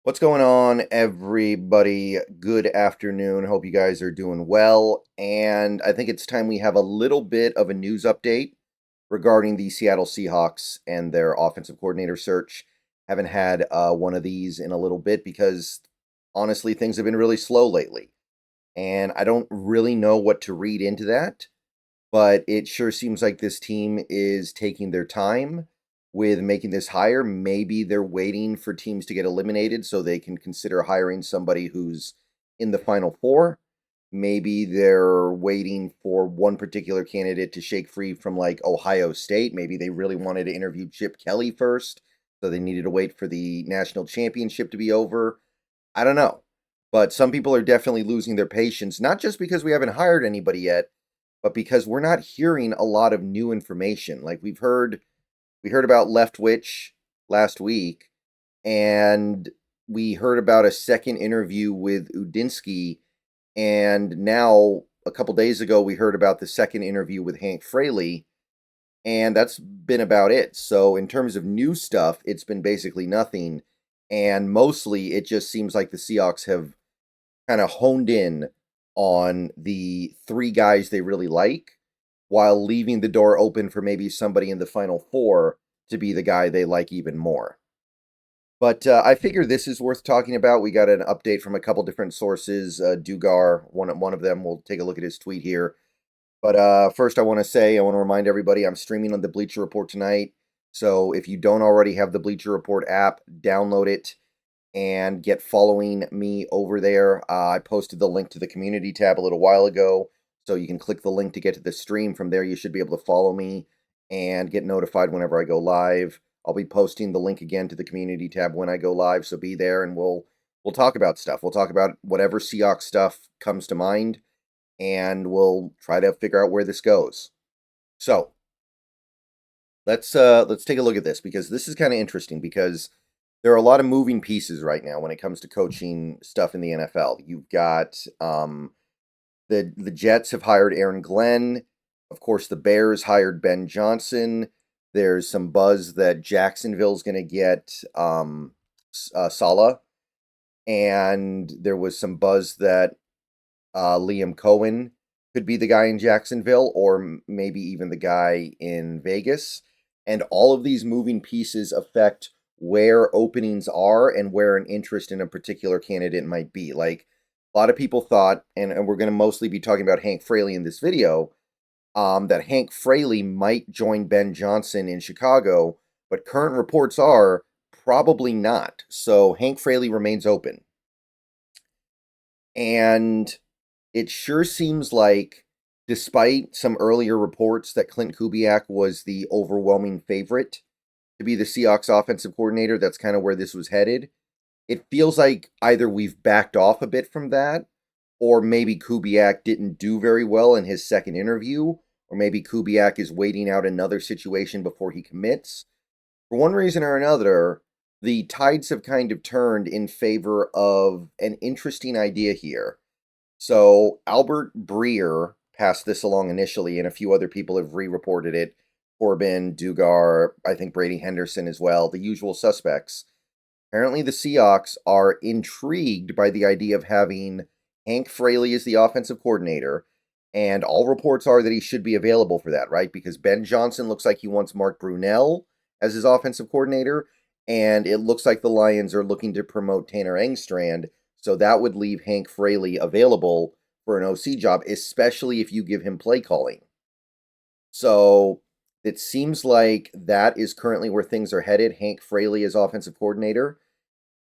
What's going on, everybody? Good afternoon. Hope you guys are doing well. And I think it's time we have a little bit of a news update regarding the Seattle Seahawks and their offensive coordinator search. Haven't had one of these in a little bit because honestly, things have been really slow lately. And I don't really know what to read into that, but it sure seems like this team is taking their time with making this hire. Maybe they're waiting for teams to get eliminated so they can consider hiring somebody who's in the final four. Maybe they're waiting for one particular candidate to shake free from like Ohio State. Maybe they really wanted to interview Chip Kelly first, so they needed to wait for the national championship to be over. I don't know. But some people are definitely losing their patience, not just because we haven't hired anybody yet, but because we're not hearing a lot of new information. Like we heard about Leftwich last week, and we heard about a second interview with Udinsky, and now a couple days ago we heard about the second interview with Hank Fraley, and that's been about it. So in terms of new stuff, it's been basically nothing, and mostly it just seems like the Seahawks have kind of honed in on the three guys they really like while leaving the door open for maybe somebody in the final four to be the guy they like even more. But I figure this is worth talking about. We got an update from a couple different sources. Dugar, one of them, we'll take a look at his tweet here. But first, I want to remind everybody I'm streaming on the Bleacher Report tonight. So if you don't already have the Bleacher Report app, download it and get following me over there. I posted the link to the community tab a little while ago, so you can click the link to get to the stream. From there, you should be able to follow me and get notified whenever I go live. I'll be posting the link again to the community tab when I go live, so be there and we'll talk about stuff. We'll talk about whatever Seahawks stuff comes to mind, and we'll try to figure out where this goes. So let's take a look at this, because this is kind of interesting, because there are a lot of moving pieces right now when it comes to coaching stuff in the NFL. You've got the Jets have hired Aaron Glenn. Of course, the Bears hired Ben Johnson. There's some buzz that Jacksonville's going to get Salah, and there was some buzz that Liam Cohen could be the guy in Jacksonville, or maybe even the guy in Vegas. And all of these moving pieces affect where openings are and where an interest in a particular candidate might be. Like, a lot of people thought, and we're going to mostly be talking about Hank Fraley in this video, that Hank Fraley might join Ben Johnson in Chicago, but current reports are probably not. So Hank Fraley remains open. And it sure seems like, despite some earlier reports that Clint Kubiak was the overwhelming favorite to be the Seahawks offensive coordinator, that's kind of where this was headed. It feels like either we've backed off a bit from that, or maybe Kubiak didn't do very well in his second interview, or maybe Kubiak is waiting out another situation before he commits. For one reason or another, the tides have kind of turned in favor of an interesting idea here. So Albert Breer passed this along initially, and a few other people have re-reported it. Corbin, Dugar, I think Brady Henderson as well, the usual suspects. Apparently the Seahawks are intrigued by the idea of having Hank Fraley as the offensive coordinator, and all reports are that he should be available for that, right? Because Ben Johnson looks like he wants Mark Brunell as his offensive coordinator, and it looks like the Lions are looking to promote Tanner Engstrand, so that would leave Hank Fraley available for an OC job, especially if you give him play calling. So it seems like that is currently where things are headed. Hank Fraley as offensive coordinator.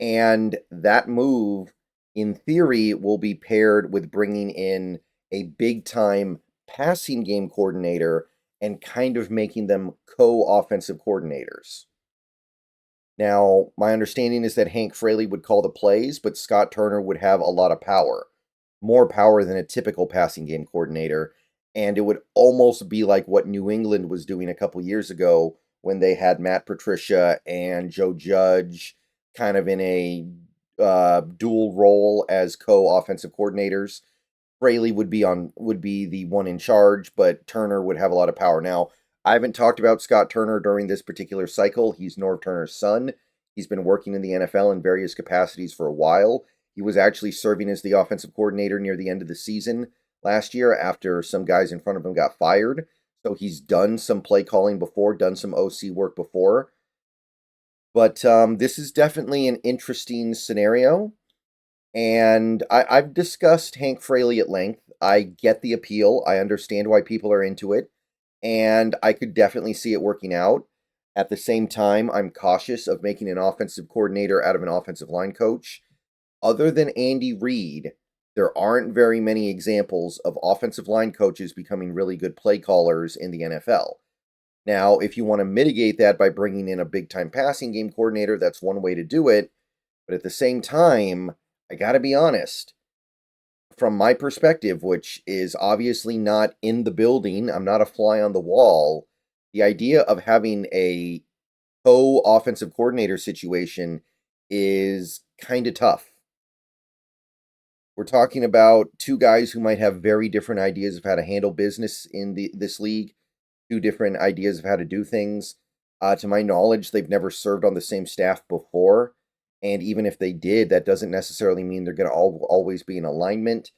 And that move, in theory, will be paired with bringing in a big-time passing game coordinator and kind of making them co-offensive coordinators. Now, my understanding is that Hank Fraley would call the plays, but Scott Turner would have a lot of power. More power than a typical passing game coordinator. And it would almost be like what New England was doing a couple years ago when they had Matt Patricia and Joe Judge kind of in a dual role as co-offensive coordinators. Fraley would be the one in charge, but Turner would have a lot of power. Now, I haven't talked about Scott Turner during this particular cycle. He's Norv Turner's son. He's been working in the NFL in various capacities for a while. He was actually serving as the offensive coordinator near the end of the season last year after some guys in front of him got fired. So he's done some play calling before, done some OC work before. But this is definitely an interesting scenario. And I've discussed Hank Fraley at length. I get the appeal. I understand why people are into it. And I could definitely see it working out. At the same time, I'm cautious of making an offensive coordinator out of an offensive line coach. Other than Andy Reid, there aren't very many examples of offensive line coaches becoming really good play callers in the NFL. Now, if you want to mitigate that by bringing in a big-time passing game coordinator, that's one way to do it. But at the same time, I got to be honest, from my perspective, which is obviously not in the building, I'm not a fly on the wall, the idea of having a co-offensive coordinator situation is kind of tough. We're talking about two guys who might have very different ideas of how to handle business in this league, two different ideas of how to do things. To my knowledge, they've never served on the same staff before. And even if they did, that doesn't necessarily mean they're going to always be in alignment.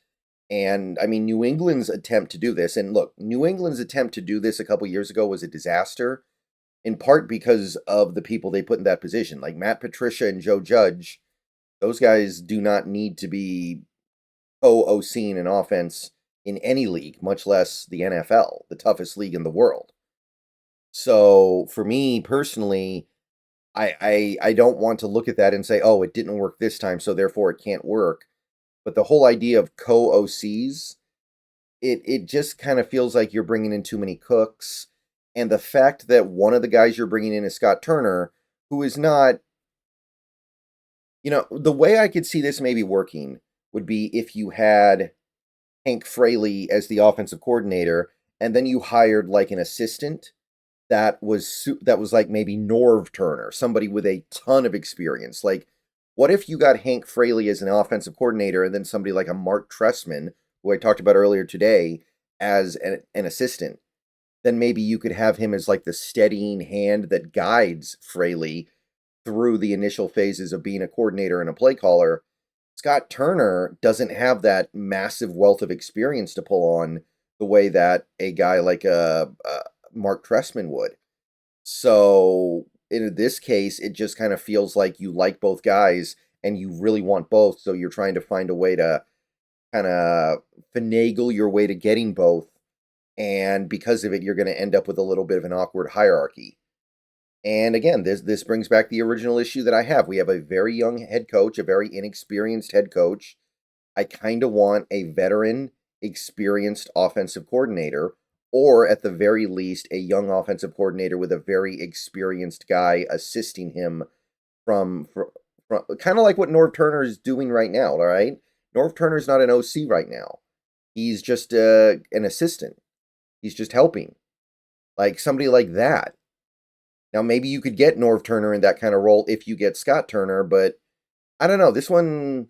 And I mean, New England's attempt to do this, and look, New England's attempt to do this a couple years ago was a disaster, in part because of the people they put in that position. Like Matt Patricia and Joe Judge, those guys do not need to be co-OCing an offense in any league, much less the NFL, the toughest league in the world. So for me personally, I don't want to look at that and say, oh, it didn't work this time, so therefore it can't work. But the whole idea of co-OCs, it just kind of feels like you're bringing in too many cooks. And the fact that one of the guys you're bringing in is Scott Turner, who is not, the way I could see this maybe working would be if you had Hank Fraley as the offensive coordinator, and then you hired like an assistant that was like maybe Norv Turner, somebody with a ton of experience. Like, what if you got Hank Fraley as an offensive coordinator and then somebody like a Mark Trestman, who I talked about earlier today, as an assistant? Then maybe you could have him as like the steadying hand that guides Fraley through the initial phases of being a coordinator and a play caller. Scott Turner doesn't have that massive wealth of experience to pull on the way that a guy like Mark Trestman would. So in this case, it just kind of feels like you like both guys and you really want both. So you're trying to find a way to kind of finagle your way to getting both. And because of it, you're going to end up with a little bit of an awkward hierarchy. And again, this brings back the original issue that I have. We have a very young head coach, a very inexperienced head coach. I kind of want a veteran, experienced offensive coordinator, or at the very least, a young offensive coordinator with a very experienced guy assisting him from kind of like what Norv Turner is doing right now, all right? Norv Turner's not an OC right now. He's just an assistant. He's just helping. Like somebody like that. Now, maybe you could get Norv Turner in that kind of role if you get Scott Turner, but I don't know. This one,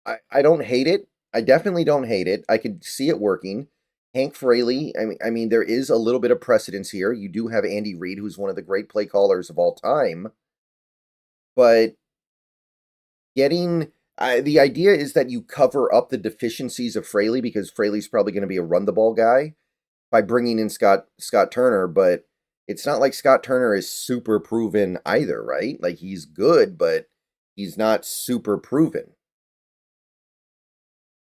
I don't hate it. I definitely don't hate it. I could see it working. Hank Fraley, I mean, there is a little bit of precedence here. You do have Andy Reid, who's one of the great play callers of all time. But the idea is that you cover up the deficiencies of Fraley, because Fraley's probably going to be a run-the-ball guy, by bringing in Scott Turner, but it's not like Scott Turner is super proven either, right? Like, he's good, but he's not super proven.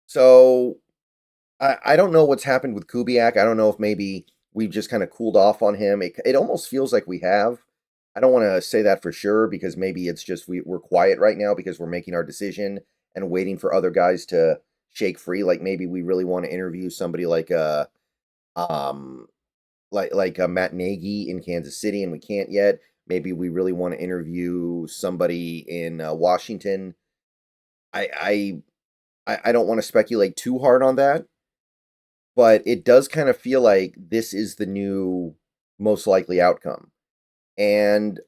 So, I don't know what's happened with Kubiak. I don't know if maybe we've just kind of cooled off on him. It almost feels like we have. I don't want to say that for sure, because maybe it's just we're quiet right now because we're making our decision and waiting for other guys to shake free. Like, maybe we really want to interview somebody like Matt Nagy in Kansas City, and we can't yet. Maybe we really want to interview somebody in Washington. I don't want to speculate too hard on that, but it does kind of feel like this is the new most likely outcome. And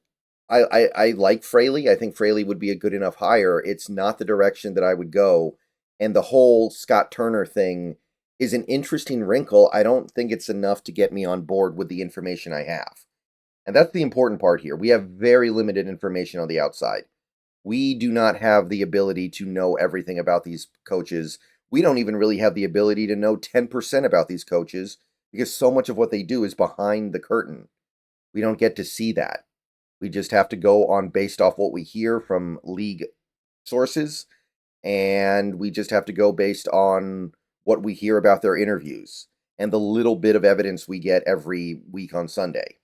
I like Fraley. I think Fraley would be a good enough hire. It's not the direction that I would go. And the whole Scott Turner thing is an interesting wrinkle. I don't think it's enough to get me on board with the information I have. And that's the important part here. We have very limited information on the outside. We do not have the ability to know everything about these coaches. We don't even really have the ability to know 10% about these coaches because so much of what they do is behind the curtain. We don't get to see that. We just have to go on based off what we hear from league sources, and we just have to go based on what we hear about their interviews and the little bit of evidence we get every week on Sunday.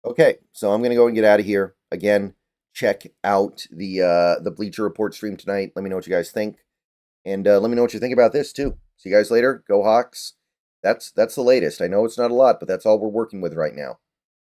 Okay, so I'm going to go and get out of here. Again, check out the Bleacher Report stream tonight. Let me know what you guys think. And let me know what you think about this, too. See you guys later. Go Hawks. That's the latest. I know it's not a lot, but that's all we're working with right now.